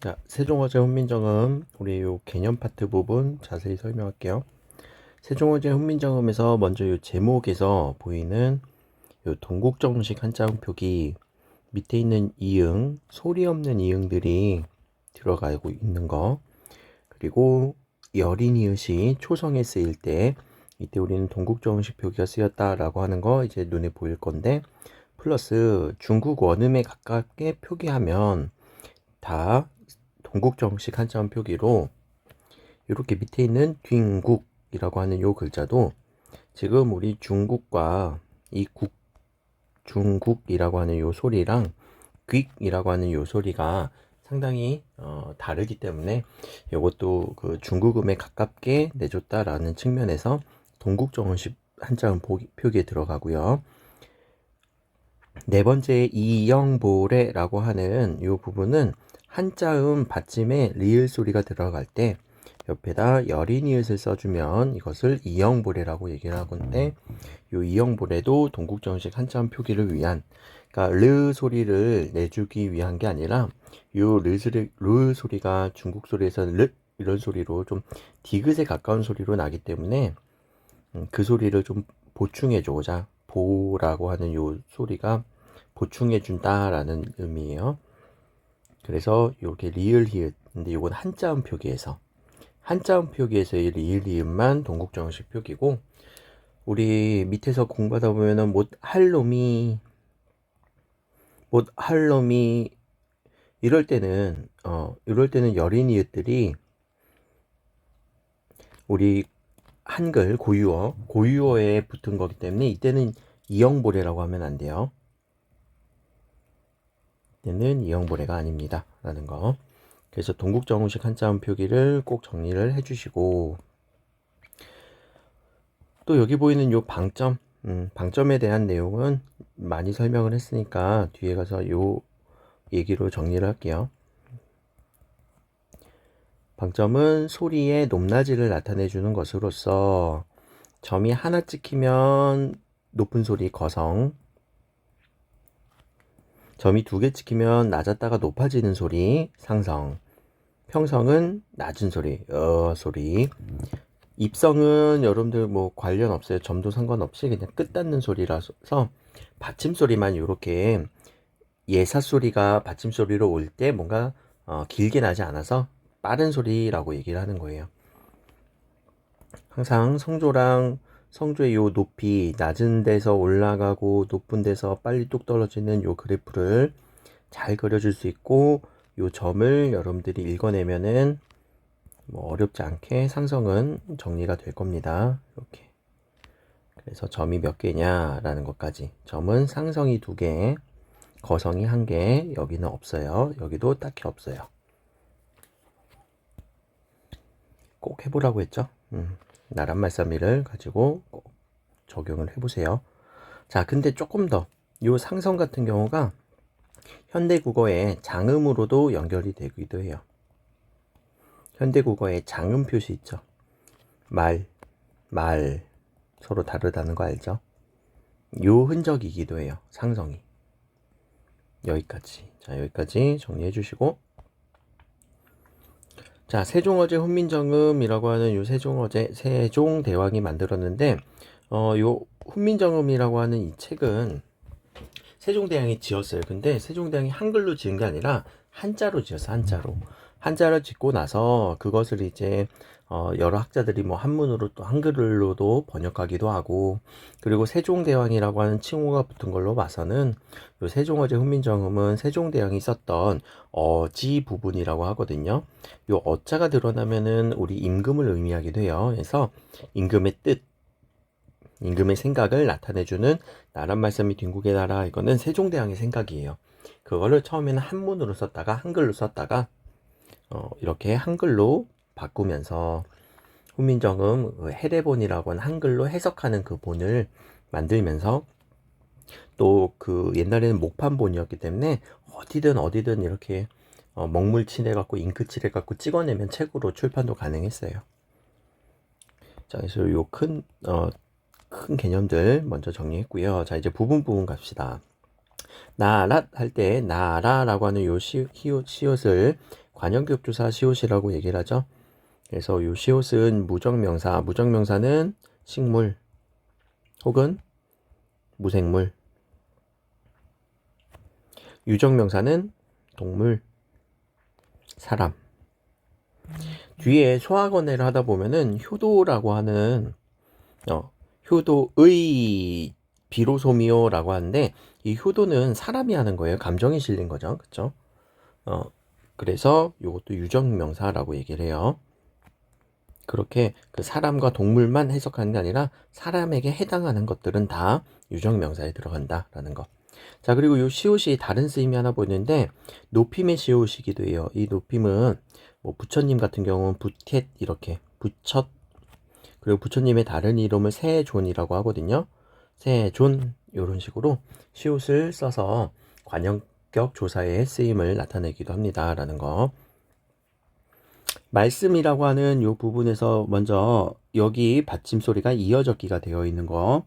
자, 세종어제 훈민정음 우리 요 개념 파트 부분 자세히 설명할게요. 세종어제 훈민정음에서 먼저 요 제목에서 보이는 요 동국정식 한자음 표기 밑에 있는 이응, 소리 없는 이응들이 들어가고 있는 거, 그리고 여린 이읒이 초성에 쓰일 때 이때 우리는 동국정식 표기가 쓰였다라고 하는 거 이제 눈에 보일 건데, 플러스 중국 원음에 가깝게 표기하면 다 동국정식 한자음 표기로 이렇게 밑에 있는 뒹국이라고 하는 요 글자도 지금 우리 중국과 이 중국이라고 하는 요 소리랑 귓이라고 하는 요 소리가 상당히 다르기 때문에 이것도 그 중국음에 가깝게 내줬다라는 측면에서 동국정식 한자음 표기에 들어가고요. 네 번째 이영보레라고 하는 이 부분은 한자음 받침에 리을 소리가 들어갈 때 옆에다 여린 이읒을 써주면 이것을 이영보레라고 얘기를 하건데, 이 이영보레도 동국정식 한자음 표기를 위한, 그러니까 르 소리를 내주기 위한 게 아니라 르 소리가 중국 소리에서는 르 이런 소리로 좀 디귿에 가까운 소리로 나기 때문에 그 소리를 좀 보충해주고자 보라고 하는 요 소리가 보충해준다라는 의미예요. 그래서 이렇게 리을 히읗, 근데 이건 한자음 표기에서의 리을 히읗만 동국정식 표기고, 우리 밑에서 공부하다 보면은 못 할 놈이 이럴 때는 여린 이읒들이 우리 한글 고유어에 붙은 거기 때문에 이때는 이영보레라고 하면 안 돼요. 이때는 이영보레가 아닙니다 라는 거. 그래서 동국정식 한자음 표기를 꼭 정리를 해주시고, 또 여기 보이는 요 방점에 대한 내용은 많이 설명을 했으니까 뒤에 가서 요 얘기로 정리를 할게요. 방점은 소리의 높낮이를 나타내 주는 것으로서 점이 하나 찍히면 높은 소리 거성, 점이 두 개 찍히면 낮았다가 높아지는 소리 상성, 평성은 낮은 소리 소리, 입성은 여러분들 뭐 관련 없어요. 점도 상관없이 그냥 끝 닿는 소리라서 받침 소리만 이렇게 예사 소리가 받침 소리로 올 때 뭔가 길게 나지 않아서 빠른 소리라고 얘기를 하는 거예요. 항상 성조의 요 높이, 낮은 데서 올라가고 높은 데서 빨리 뚝 떨어지는 요 그래프를 잘 그려줄 수 있고, 요 점을 여러분들이 읽어내면은 뭐 어렵지 않게 상성은 정리가 될 겁니다. 이렇게. 그래서 점이 몇 개냐라는 것까지. 점은 상성이 2개, 거성이 1개, 여기는 없어요. 여기도 딱히 없어요. 꼭 해보라고 했죠. 나란 말싸미를 가지고 꼭 적용을 해보세요. 자, 근데 조금 더, 요 상성 같은 경우가 현대국어의 장음으로도 연결이 되기도 해요. 현대국어의 장음 표시 있죠. 말 서로 다르다는 거 알죠? 요 흔적이기도 해요. 상성이. 여기까지. 자, 여기까지 정리해 주시고, 자, 세종어제 훈민정음이라고 하는 요 세종대왕이 만들었는데, 요 훈민정음이라고 하는 이 책은 세종대왕이 지었어요. 근데 세종대왕이 한글로 지은 게 아니라 한자로 지었어, 한자로. 한자를 짓고 나서 그것을 이제 여러 학자들이 뭐 한문으로 또 한글로도 번역하기도 하고, 그리고 세종대왕이라고 하는 칭호가 붙은 걸로 봐서는 요 세종어제 훈민정음은 세종대왕이 썼던 어지 부분이라고 하거든요. 요 어자가 드러나면은 우리 임금을 의미하기도 해요. 그래서 임금의 뜻, 임금의 생각을 나타내주는 나란 말씀이 뒹국의 나라, 이거는 세종대왕의 생각이에요. 그거를 처음에는 한문으로 썼다가 한글로 썼다가 이렇게 한글로 바꾸면서 훈민정음 해례본이라고 하는 한글로 해석하는 그 본을 만들면서, 또 그 옛날에는 목판본이었기 때문에 어디든 이렇게 먹물 칠해갖고 잉크 칠해갖고 찍어내면 책으로 출판도 가능했어요. 자, 그래서 요 큰 개념들 먼저 정리했고요. 자, 이제 부분 갑시다. 나랏 할 때 나라라고 하는 요 시옷을 관형격조사 시옷이라고 얘기를 하죠. 그래서 요 시옷은 무정명사, 무정명사는 식물 혹은 무생물, 유정명사는 동물, 사람. 뒤에 소화권해를 하다 보면은 효도라고 하는 효도의 비로소미오라고 하는데, 이 효도는 사람이 하는 거예요. 감정이 실린 거죠. 그쵸? 그래서 이것도 유정명사라고 얘기를 해요. 그렇게 그 사람과 동물만 해석하는 게 아니라 사람에게 해당하는 것들은 다 유정명사에 들어간다라는 거. 자, 그리고 이 시옷이 다른 쓰임이 하나 보이는데, 높임의 시옷이기도 해요. 이 높임은 뭐 부처님 같은 경우는 부켓 이렇게 부처, 그리고 부처님의 다른 이름을 세존이라고 하거든요. 세존 이런 식으로 시옷을 써서 관형격 조사의 쓰임을 나타내기도 합니다. 라는 거. 말씀이라고 하는 이 부분에서 먼저 여기 받침소리가 이어적기가 되어 있는 거.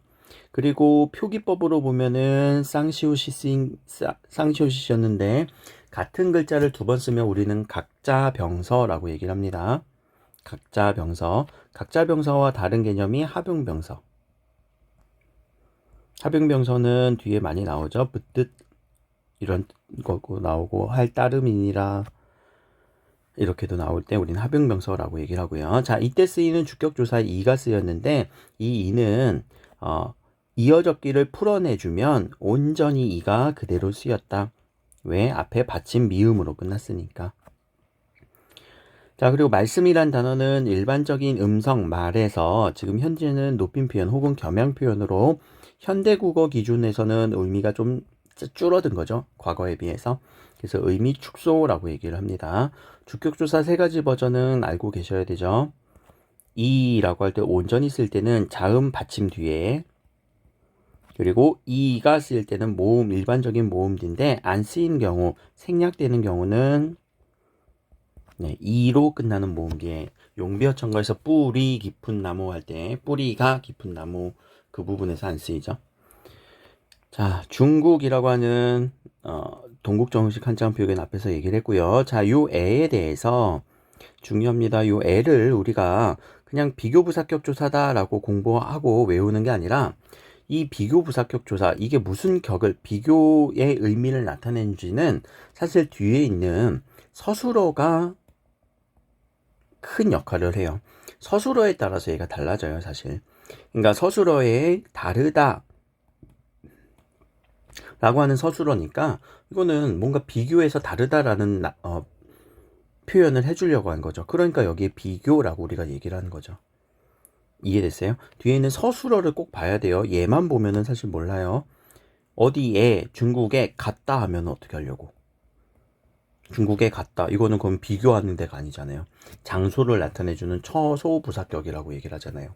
그리고 표기법으로 보면은 쌍시옷이셨는데 같은 글자를 두 번 쓰면 우리는 각자병서라고 얘기를 합니다. 각자병서. 각자병서와 다른 개념이 합용병서. 합용병서는 뒤에 많이 나오죠. 붙듯 이런 거고 나오고 할 따름이니라 이렇게도 나올 때 우리는 합용병서라고 얘기를 하고요. 자, 이때 쓰이는 주격조사의 이가 쓰였는데 이 이는 이어적기를 풀어내주면 온전히 이가 그대로 쓰였다. 왜? 앞에 받침 미음으로 끝났으니까. 자, 그리고 말씀이란 단어는 일반적인 음성 말에서 지금 현재는 높임 표현 혹은 겸양 표현으로 현대국어 기준에서는 의미가 좀 줄어든 거죠. 과거에 비해서. 그래서 의미 축소라고 얘기를 합니다. 주격조사 세 가지 버전은 알고 계셔야 되죠. 이라고 할 때 온전히 쓸 때는 자음 받침 뒤에, 그리고 이가 쓰일 때는 모음, 일반적인 모음인데 안 쓰인 경우, 생략되는 경우는 이로 끝나는 모음 뒤에 용비어천가에서 뿌리 깊은 나무 할 때 뿌리가 깊은 나무 그 부분에서 안 쓰이죠. 자, 중국이라고 하는 동국 정식 한자음 표현 앞에서 얘기를 했고요. 자, 요 애에 대해서 중요합니다. 요 애를 우리가 그냥 비교부사격 조사다라고 공부하고 외우는 게 아니라 이 비교부사격 조사, 이게 무슨 격을, 비교의 의미를 나타내는지는 사실 뒤에 있는 서술어가 큰 역할을 해요. 서술어에 따라서 얘가 달라져요, 사실. 그러니까 서술어에 다르다 라고 하는 서술어니까 이거는 뭔가 비교해서 다르다라는 표현을 해주려고 한 거죠. 그러니까 여기에 비교라고 우리가 얘기를 하는 거죠. 이해됐어요? 뒤에 있는 서술어를 꼭 봐야 돼요. 얘만 보면은 사실 몰라요. 어디에 중국에 갔다 하면 어떻게 하려고? 중국에 갔다. 이거는 그럼 비교하는 데가 아니잖아요. 장소를 나타내주는 처소부사격이라고 얘기를 하잖아요.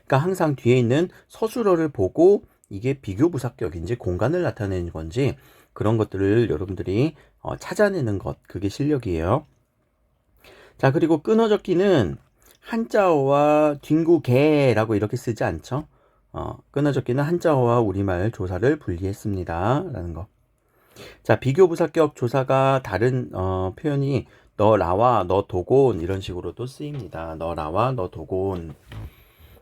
그러니까 항상 뒤에 있는 서술어를 보고 이게 비교부사격인지 공간을 나타내는 건지 그런 것들을 여러분들이 찾아내는 것, 그게 실력이에요. 자, 그리고 끊어적기는 한자어와 뒹구개라고 이렇게 쓰지 않죠. 끊어적기는 한자어와 우리말 조사를 분리했습니다. 라는 거. 자, 비교부사격 조사가 다른 표현이 너라와 너 도곤 이런 식으로도 쓰입니다. 너라와 너 도곤,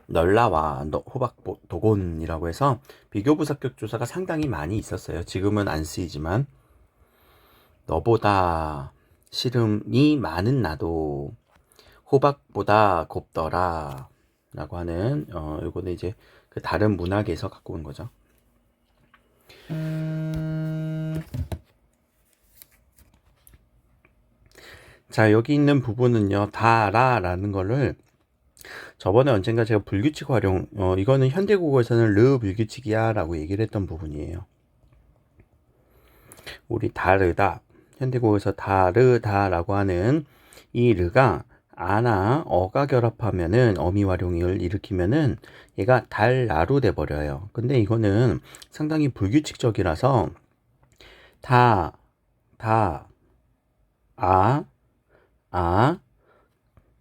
널라와 너 호박 도곤이라고 해서 비교부사격 조사가 상당히 많이 있었어요. 지금은 안 쓰이지만 너보다 시름이 많은 나도 호박보다 곱더라 라고 하는 요거는 이제 그 다른 문학에서 갖고 온 거죠. 자, 여기 있는 부분은요, 다라라는 거를 저번에 언젠가 제가 불규칙 활용, 이거는 현대국어에서는 르 불규칙이야 라고 얘기를 했던 부분이에요. 우리 다르다, 현대국어에서 다르다라고 하는 이 르가 아나 어가 결합하면은 어미 활용을 일으키면은 얘가 달나루 돼 버려요. 근데 이거는 상당히 불규칙적이라서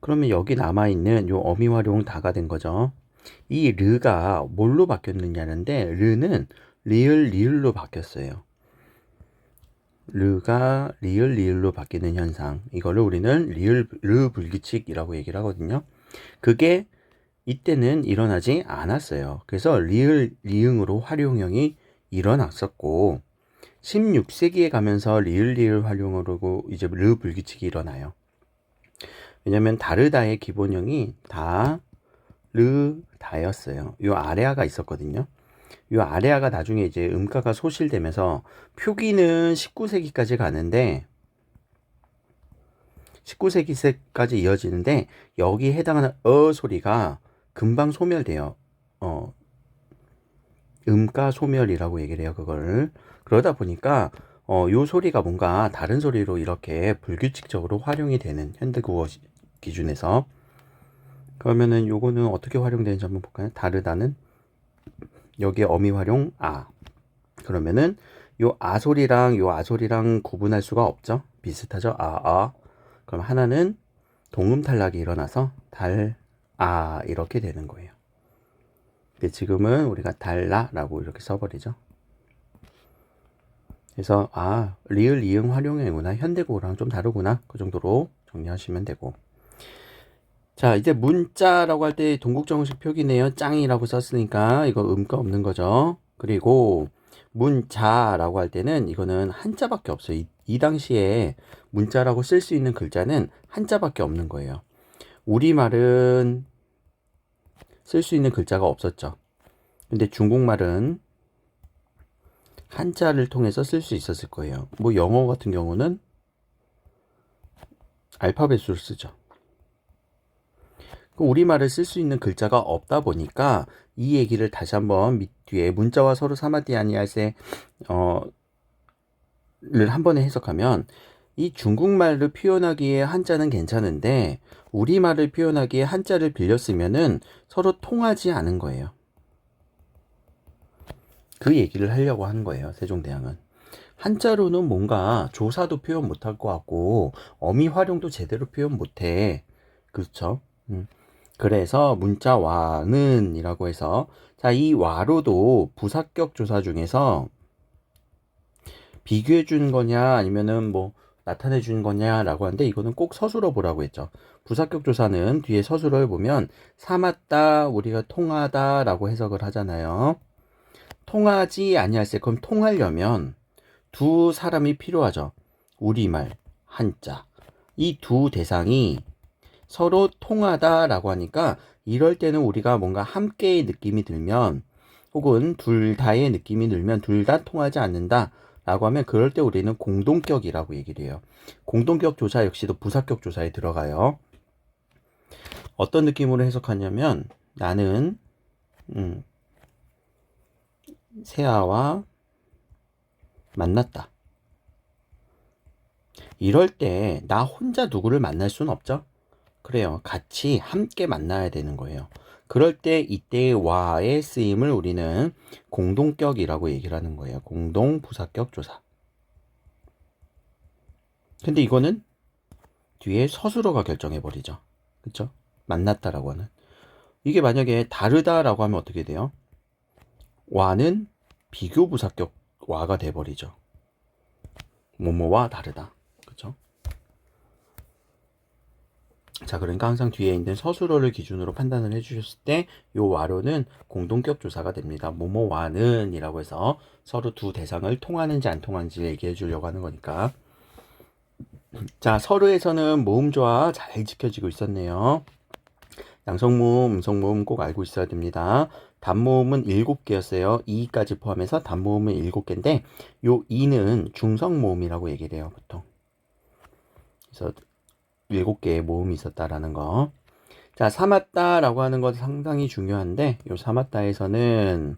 그러면 여기 남아있는 요 어미 활용 다가 된 거죠. 이 르가 뭘로 바뀌었느냐는데 르는 리을로 바뀌었어요. 르가 리을 리을로 바뀌는 현상, 이거를 우리는 리을 르 불규칙이라고 얘기를 하거든요. 그게 이때는 일어나지 않았어요. 그래서 리을 리응으로 활용형이 일어났었고 16세기에 가면서 리을 리을 활용으로 이제 르 불규칙이 일어나요. 왜냐면 다르다의 기본형이 다 르 다였어요. 요 아래아가 있었거든요. 요 아래아가 나중에 이제 음가가 소실되면서 표기는 19세기까지 가는데 19세기까지 이어지는데 여기에 해당하는 소리가 금방 소멸돼요. 음가 소멸이라고 얘기를 해요, 그걸. 그러다 보니까 요 소리가 뭔가 다른 소리로 이렇게 불규칙적으로 활용이 되는 현대국어 기준에서. 그러면은 요거는 어떻게 활용되는지 한번 볼까요? 다르다는 여기에 어미 활용 그러면은 요 소리랑 요 소리랑 구분할 수가 없죠. 비슷하죠. 그럼 하나는 동음 탈락이 일어나서 이렇게 되는 거예요. 근데 지금은 우리가 달라라고 이렇게 써버리죠. 그래서 리을 이응 활용형이구나, 현대국어랑 좀 다르구나, 그 정도로 정리하시면 되고. 자, 이제 문자라고 할 때 동국정식 표기네요. 짱이라고 썼으니까 이거 음가 없는 거죠. 그리고 문자라고 할 때는 이거는 한자밖에 없어요. 이 당시에 문자라고 쓸 수 있는 글자는 한자밖에 없는 거예요. 우리말은 쓸 수 있는 글자가 없었죠. 근데 중국말은 한자를 통해서 쓸 수 있었을 거예요. 뭐 영어 같은 경우는 알파벳으로 쓰죠. 우리말을 쓸 수 있는 글자가 없다 보니까 이 얘기를 다시 한번 뒤에 문자와 서로 사마디 아니할세 를 한 번에 해석하면, 이 중국말을 표현하기에 한자는 괜찮은데 우리말을 표현하기에 한자를 빌렸으면은 서로 통하지 않은 거예요. 그 얘기를 하려고 하는 거예요, 세종대왕은. 한자로는 뭔가 조사도 표현 못할 것 같고 어미 활용도 제대로 표현 못해. 그렇죠? 그래서 문자 와는 이라고 해서, 자, 이 와로도 부사격 조사 중에서 비교해 준 거냐 아니면은 뭐 나타내 준 거냐라고 하는데, 이거는 꼭 서술어 보라고 했죠. 부사격 조사는 뒤에 서술어를 보면 삼았다, 우리가 통하다라고 해석을 하잖아요. 통하지 아니할세, 그럼 통하려면 두 사람이 필요하죠. 우리말, 한자. 이 두 대상이 서로 통하다라고 하니까, 이럴 때는 우리가 뭔가 함께의 느낌이 들면, 혹은 둘 다의 느낌이 들면 둘 다 통하지 않는다 라고 하면, 그럴 때 우리는 공동격이라고 얘기를 해요. 공동격 조사 역시도 부사격 조사에 들어가요. 어떤 느낌으로 해석하냐면, 나는 세아와 만났다. 이럴 때 나 혼자 누구를 만날 수는 없죠. 그래요. 같이 함께 만나야 되는 거예요. 그럴 때 이때의 와의 쓰임을 우리는 공동격이라고 얘기를 하는 거예요. 공동 부사격 조사. 근데 이거는 뒤에 서술어가 결정해 버리죠. 그쵸? 만났다라고 하는. 이게 만약에 다르다라고 하면 어떻게 돼요? 와는 비교 부사격 와가 돼 버리죠. 뭐뭐와 다르다. 그쵸? 자, 그러니까 항상 뒤에 있는 서술어를 기준으로 판단을 해주셨을 때 요 와로는 공동격 조사가 됩니다. 뭐뭐와는 이라고 해서 서로 두 대상을 통하는지 안 통하는지 얘기해 주려고 하는 거니까. 자, 서류에서는 모음조화 잘 지켜지고 있었네요. 양성모음, 음성모음 꼭 알고 있어야 됩니다. 단모음은 7개였어요. 2까지 포함해서 단모음은 7개인데 요 2는 중성모음이라고 얘기를 해요, 보통. 그래서 7개의 모음이 있었다라는 거. 자, 삼았다라고 하는 것 상당히 중요한데, 요 삼았다에서는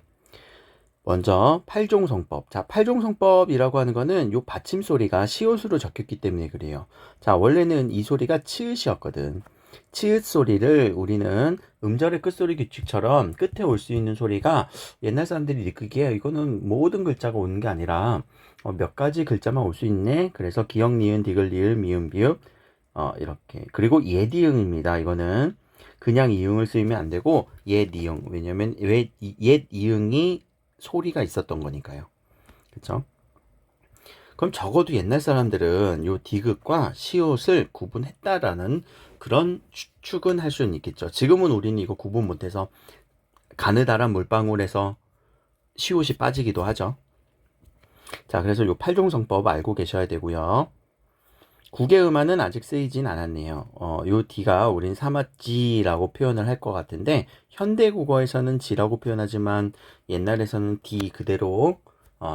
먼저 팔종성법. 자, 팔종성법이라고 하는 거는 요 받침 소리가 시옷으로 적혔기 때문에 그래요. 자, 원래는 이 소리가 치읓이었거든. 치읓 소리를 우리는 음절의 끝소리 규칙처럼 끝에 올 수 있는 소리가, 옛날 사람들이 느끼기에 이거는 모든 글자가 오는 게 아니라 몇 가지 글자만 올 수 있네. 그래서 기역, 니은, 디귿, 리을, 미음, 비읍 이렇게. 그리고 예디응입니다. 이거는 그냥 이응을 쓰면 안 되고 예디응. 왜냐면 옛 이응이 소리가 있었던 거니까요. 그쵸? 그럼 적어도 옛날 사람들은 요 디귿과 시옷을 구분했다라는 그런 추측은 할 수는 있겠죠. 지금은 우리는 이거 구분 못해서 가느다란 물방울에서 시옷이 빠지기도 하죠. 자, 그래서 요 팔종성법 알고 계셔야 되고요. 국외음화는 아직 쓰이진 않았네요. 요 D가 우린 사마지라고 표현을 할 것 같은데 현대국어에서는 지라고 표현하지만 옛날에서는 D 그대로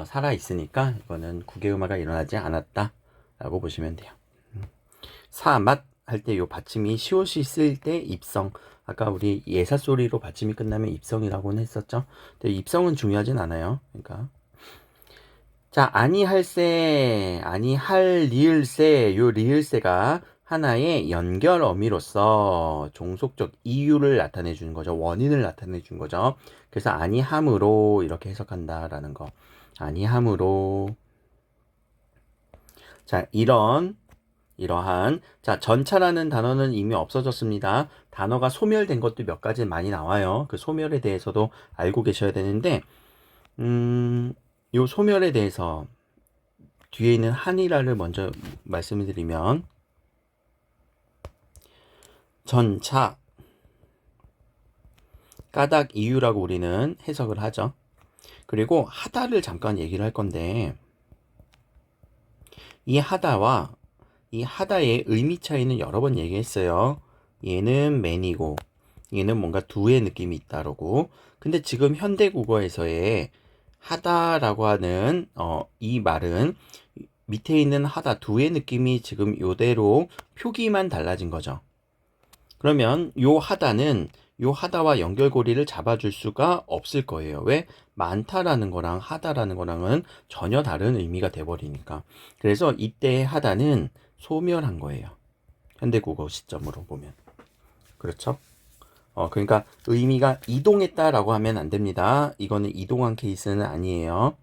살아 있으니까 이거는 국외음화가 일어나지 않았다 라고 보시면 돼요. 사맛 할 때 요 받침이 시옷이 쓸 때 입성, 아까 우리 예사소리로 받침이 끝나면 입성이라고는 했었죠. 근데 입성은 중요하진 않아요. 그러니까 자, 아니할세, 아니할 리을세, 요 리을세가 하나의 연결 어미로서 종속적 이유를 나타내 주는 거죠. 원인을 나타내 주는 거죠. 그래서 아니함으로 이렇게 해석한다라는 거. 아니함으로. 자, 이러한 자, 전차라는 단어는 이미 없어졌습니다. 단어가 소멸된 것도 몇 가지 많이 나와요. 그 소멸에 대해서도 알고 계셔야 되는데 요 소멸에 대해서 뒤에 있는 한이라를 먼저 말씀을 드리면 전차 까닭 이유라고 우리는 해석을 하죠. 그리고 하다를 잠깐 얘기를 할 건데 이 하다와 이 하다의 의미 차이는 여러 번 얘기했어요. 얘는 맨이고 얘는 뭔가 두의 느낌이 있다라고. 근데 지금 현대 국어에서의 하다라고 하는 이 말은 밑에 있는 하다 두의 느낌이 지금 요대로 표기만 달라진 거죠. 그러면 요 하다와 연결고리를 잡아줄 수가 없을 거예요. 왜? 많다라는 거랑 하다라는 거랑은 전혀 다른 의미가 돼버리니까. 그래서 이때의 하다는 소멸한 거예요. 현대국어 시점으로 보면. 그렇죠? 그러니까 의미가 이동했다라고 하면 안 됩니다. 이거는 이동한 케이스는 아니에요.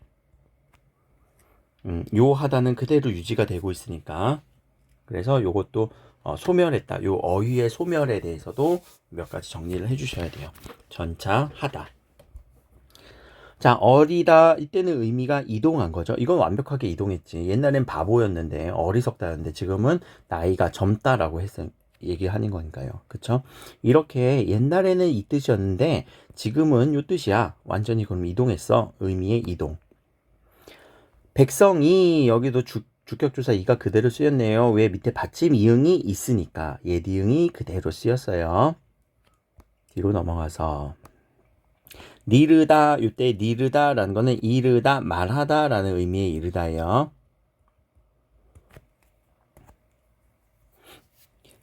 요 하다는 그대로 유지가 되고 있으니까. 그래서 요것도 소멸했다. 요 어휘의 소멸에 대해서도 몇 가지 정리를 해주셔야 돼요. 전차 하다. 자, 어리다. 이때는 의미가 이동한 거죠. 이건 완벽하게 이동했지. 옛날엔 바보였는데 어리석다였는데 지금은 나이가 젊다라고 얘기하는 거니까요. 그쵸? 이렇게 옛날에는 이 뜻이었는데 지금은 요 뜻이야. 완전히 그럼 이동했어. 의미의 이동. 백성이 여기도 주격조사 이가 그대로 쓰였네요. 왜? 밑에 받침 이응이 있으니까. 얘 니응이 그대로 쓰였어요. 뒤로 넘어가서 니르다. 이때 니르다라는 거는 이르다, 말하다라는 의미의 이르다예요.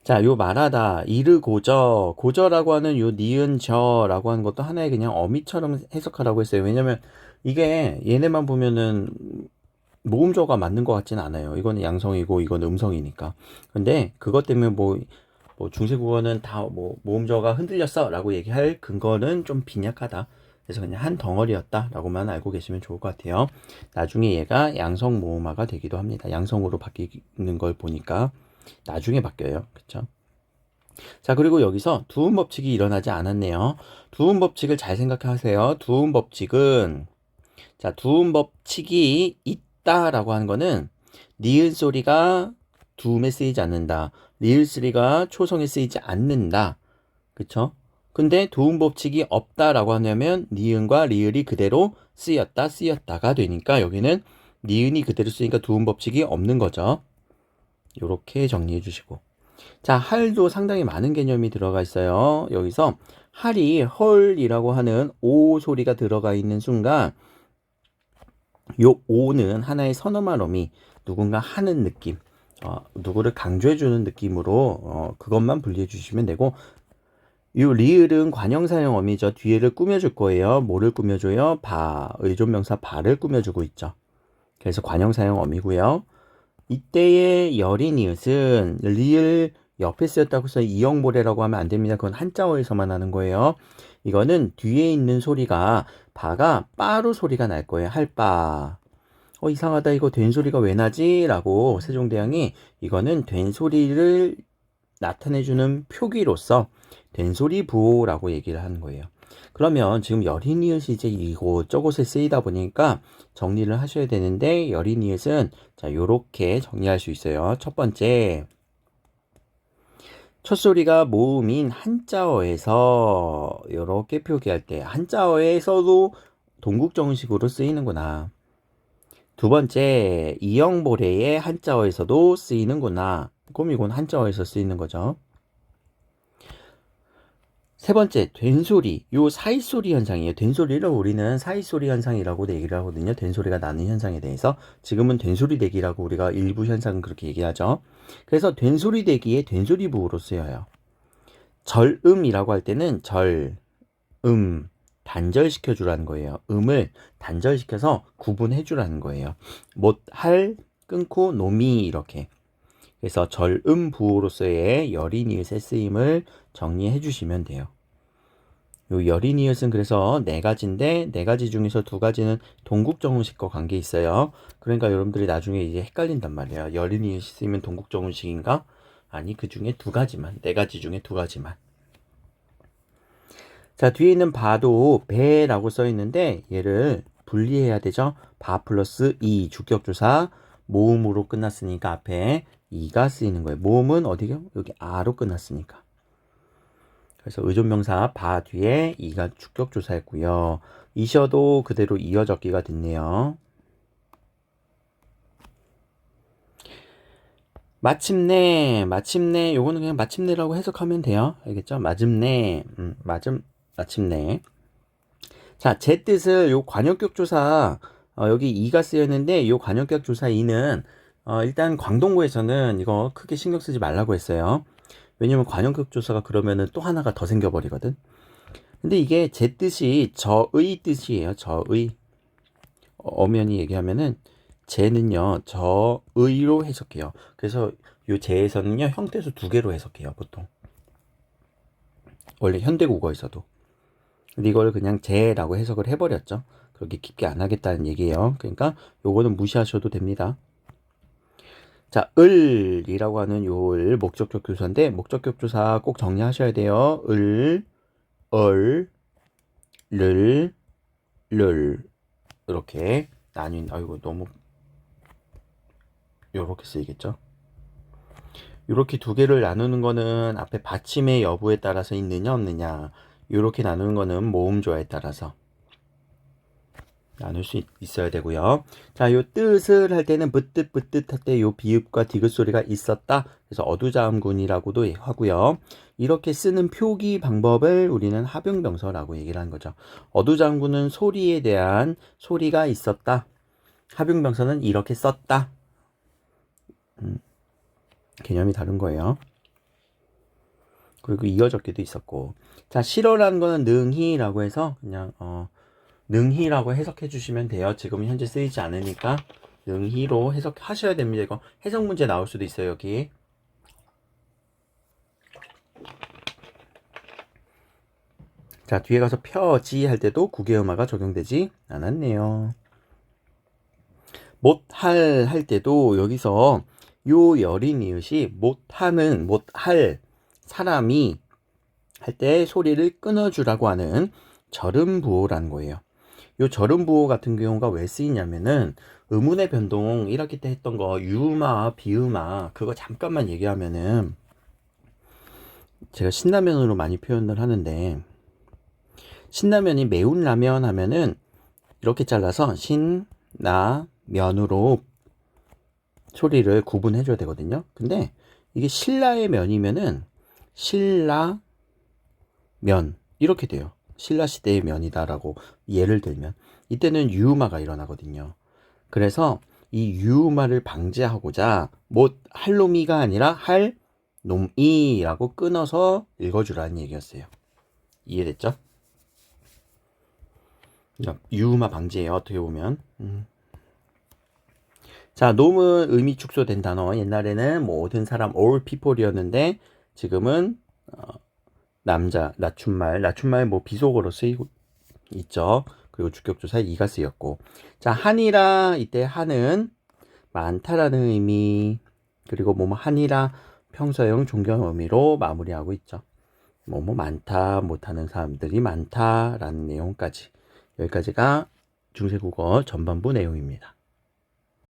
자, 요 말하다, 이르고저, 고저라고 하는 요 니은 저라고 하는 것도 하나의 그냥 어미처럼 해석하라고 했어요. 왜냐면 이게 얘네만 보면은 모음저가 맞는 것 같지는 않아요. 이거는 양성이고 이건 음성이니까. 근데 그것 때문에 뭐 중세국어는 다 모음저가 흔들렸어 라고 얘기할 근거는 좀 빈약하다. 그래서 그냥 한 덩어리였다 라고만 알고 계시면 좋을 것 같아요. 나중에 얘가 양성 모음화가 되기도 합니다. 양성으로 바뀌는 걸 보니까 나중에 바뀌어요. 그쵸? 자, 그리고 여기서 두음 법칙이 일어나지 않았네요. 두음 법칙을 잘 생각하세요. 두음 법칙은 두음 법칙이 있다라고 하는 거는 니은 소리가 두음에 쓰이지 않는다. 리을 소리가 초성에 쓰이지 않는다. 그쵸? 근데 두음 법칙이 없다라고 하냐면 니은과 리을이 그대로 쓰였다가 되니까 여기는 니은이 그대로 쓰니까 두음 법칙이 없는 거죠. 요렇게 정리해 주시고. 자, 할도 상당히 많은 개념이 들어가 있어요. 여기서 할이 헐이라고 하는 오 소리가 들어가 있는 순간 요 오는 하나의 선어말 어미, 누군가 하는 느낌, 누구를 강조해 주는 느낌으로 그것만 분리해 주시면 되고, 요 리을은 관형사형 어미죠. 뒤에를 꾸며줄 거예요. 뭐를 꾸며줘요? 의존명사 바를 꾸며주고 있죠. 그래서 관형사형 어미고요. 이때의 여린이웃은 리을 옆에 쓰였다고 해서 이영보래라고 하면 안 됩니다. 그건 한자어에서만 하는 거예요. 이거는 뒤에 있는 소리가 바가 빠로 소리가 날 거예요. 할바. 이상하다. 이거 된 소리가 왜 나지? 라고 세종대왕이 이거는 된 소리를 나타내주는 표기로서 된소리 부호라고 얘기를 하는 거예요. 그러면 지금 여린이웃이 이제 이곳 저곳에 쓰이다 보니까 정리를 하셔야 되는데, 여린이웃은 자, 요렇게 정리할 수 있어요. 첫 번째, 첫 소리가 모음인 한자어에서 요렇게 표기할 때 한자어에서도 동국정식으로 쓰이는구나. 두 번째, 이영보레의 한자어에서도 쓰이는구나. 그럼 이건 한자어에서 쓰이는 거죠. 세 번째, 된소리. 요 사이소리 현상이에요. 된소리를 우리는 사이소리 현상이라고 얘기를 하거든요. 된소리가 나는 현상에 대해서. 지금은 된소리 대기라고 우리가 일부 현상은 그렇게 얘기하죠. 그래서 된소리 대기에 된소리 부호로 쓰여요. 절음이라고 할 때는 단절시켜 주라는 거예요. 음을 단절시켜서 구분해 주라는 거예요. 못, 할, 끊고, 노미 이렇게. 그래서 절음 부호로서의 여린이웃의 쓰임을 정리해 주시면 돼요. 요 여린이웃은 그래서 네 가지인데, 네 가지 중에서 두 가지는 동국정운식과 관계 있어요. 그러니까 여러분들이 나중에 이제 헷갈린단 말이에요. 여린이웃이 쓰이면 동국정운식인가? 아니, 그 중에 두 가지만, 네 가지 중에 두 가지만. 자, 뒤에 있는 바도 배라고 써 있는데 얘를 분리해야 되죠. 바 플러스 이 주격조사 모음으로 끝났으니까 앞에 이가 쓰이는 거예요. 모음은 어디요? 여기 아로 끝났으니까. 그래서 의존명사 바 뒤에 이가 주격조사였고요. 이셔도 그대로 이어 적기가 됐네요. 마침내 요거는 그냥 마침내라고 해석하면 돼요. 알겠죠? 마침내. 자, 제 뜻을 요 관용격 조사 여기 이가 쓰였는데 요 관용격 조사 이는 일단 광동구에서는 이거 크게 신경 쓰지 말라고 했어요. 왜냐면 관용격 조사가 그러면은 또 하나가 더 생겨버리거든. 근데 이게 제 뜻이 저의 뜻이에요. 저의. 엄연히 얘기하면은 제는요 저의로 해석해요. 그래서 요 제에서는요 형태수 두 개로 해석해요. 보통 원래 현대국어에서도. 근데 이걸 그냥 제라고 해석을 해버렸죠. 그렇게 깊게 안 하겠다는 얘기예요. 그러니까 요거는 무시하셔도 됩니다. 자, 을이라고 하는 요을 목적격 조사인데 목적격 조사 꼭 정리하셔야 돼요. 를, 이렇게 나뉜. 아이고 너무 요렇게 쓰이겠죠. 요렇게 두 개를 나누는 거는 앞에 받침의 여부에 따라서 있느냐 없느냐. 요렇게 나누는 거는 모음조화에 따라서 나눌 수 있어야 되고요. 자, 요 뜻을 할 때는 붙뜻 할 때 요 비읍과 디귿 소리가 있었다. 그래서 어두자음군이라고도 하고요. 이렇게 쓰는 표기 방법을 우리는 합용병서라고 얘기를 하는 거죠. 어두자음군은 소리에 대한 소리가 있었다. 합용병서는 이렇게 썼다. 개념이 다른 거예요. 그리고 이어적기도 있었고. 자, 실어라는 거는 능히라고 해서 그냥 능히라고 해석해 주시면 돼요. 지금은 현재 쓰이지 않으니까 능히로 해석하셔야 됩니다. 이거 해석 문제 나올 수도 있어요. 여기. 자, 뒤에 가서 펴지 할 때도 국외음화가 적용되지 않았네요. 못할 할 때도 여기서 요 여린 이웃이 못할 사람이 할 때 소리를 끊어주라고 하는 절음부호라는 거예요. 요 절음부호 같은 경우가 왜 쓰이냐면은 의문의 변동 1학기 때 했던 거 유음화, 비음화 그거 잠깐만 얘기하면은 제가 신라면으로 많이 표현을 하는데 신라면이 매운 라면 하면은 이렇게 잘라서 신라면으로 소리를 구분해 줘야 되거든요. 근데 이게 신라의 면이면은 신라면 이렇게 돼요. 신라시대의 면이다라고 예를 들면 이때는 유음화가 일어나거든요. 그래서 이 유음화를 방지하고자 못 할 놈이가 아니라 할 놈이라고 끊어서 읽어주라는 얘기였어요. 이해됐죠? 유음화 방지예요. 어떻게 보면. 자, 놈은 의미 축소된 단어. 옛날에는 모든 사람 all people이었는데 지금은 남자 낮춤말 뭐 비속어로 쓰이고 있죠. 그리고 주격조사 이가 쓰였고. 자, 한이라 이때 한은 많다라는 의미 그리고 뭐 한이라 평서형 존경 의미로 마무리하고 있죠. 뭐뭐 많다, 못하는 사람들이 많다라는 내용까지 여기까지가 중세국어 전반부 내용입니다.